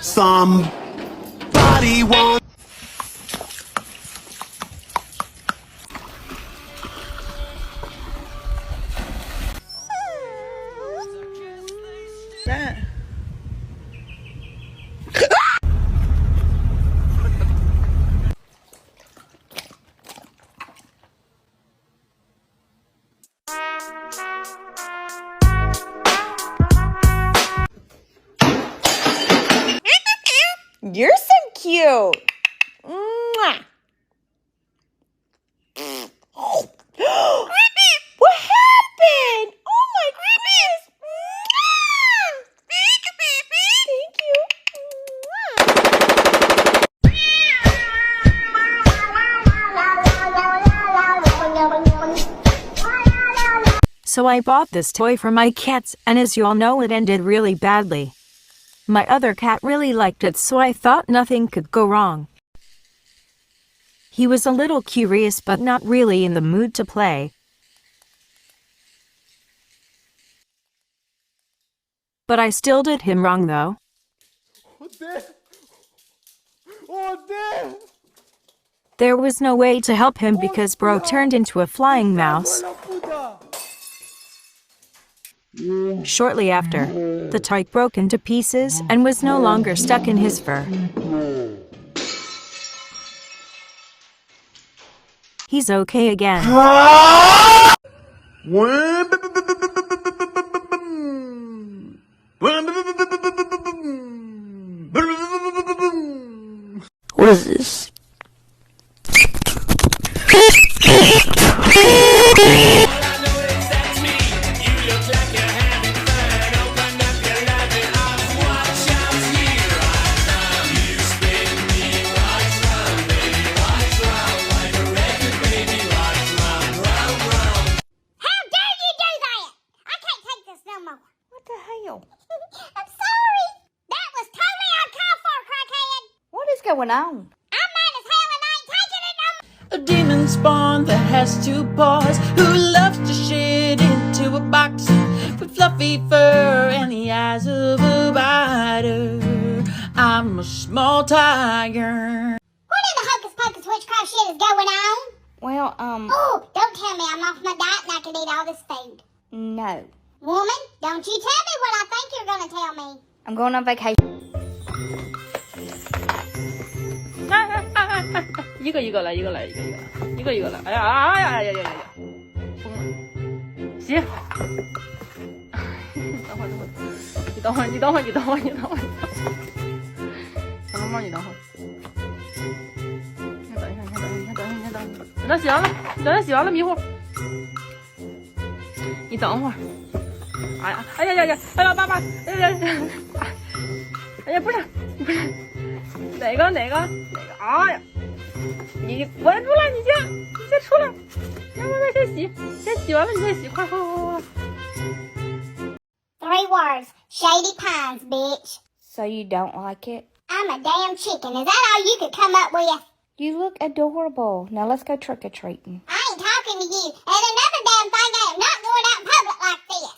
Somebody wants. That. You're so cute. Mwah. What happened? Oh my goodness. Thank you. So I bought this toy for my cats, and as you all know, it ended really badly. My other cat really liked it, so I thought nothing could go wrong. He was a little curious but not really in the mood to play. But I still did him wrong though. There was no way to help him because bro turned into a flying mouse. Shortly after, the toy broke into pieces and was no longer stuck in his fur. He's okay again. What is this? What the hell? I'm sorry. That was totally uncalled for, crackhead. What is going on? I'm mad as hell and I ain't taking it no more. A demon spawn that has two paws, who loves to shit into a box with fluffy fur and the eyes of a biter. I'm a small tiger. What in the hocus pocus witchcraft shit is going on? Well, Oh, don't tell me I'm off my diet and I can eat all this food. no. Woman, don't you tell me what I think you're gonna tell me. I'm going on vacation. 一个一个来，一个来，一个一个来，一个一个来。哎呀哎呀哎呀呀呀！疯了！行，等会儿，你等会儿，你等会儿，你等会儿，你等会儿，小猫猫，你等会儿。你等一下，你等一下，你等一下，你等一下，等它洗完了，你等它洗完了，迷糊。你等会儿。哎呀，哎呀呀呀，哎呀，爸爸，哎呀呀，哎呀，不是，哪个，哎呀，你稳住了，你先出来，来，先洗完了你再洗，快。 3 words, Shady Pines, bitch. So you don't like it? I'm a damn chicken. Is that all you could come up with? You look adorable. Now let's go trick-or-treating. I ain't talking to you. And another damn thing, I am not going out in public like this.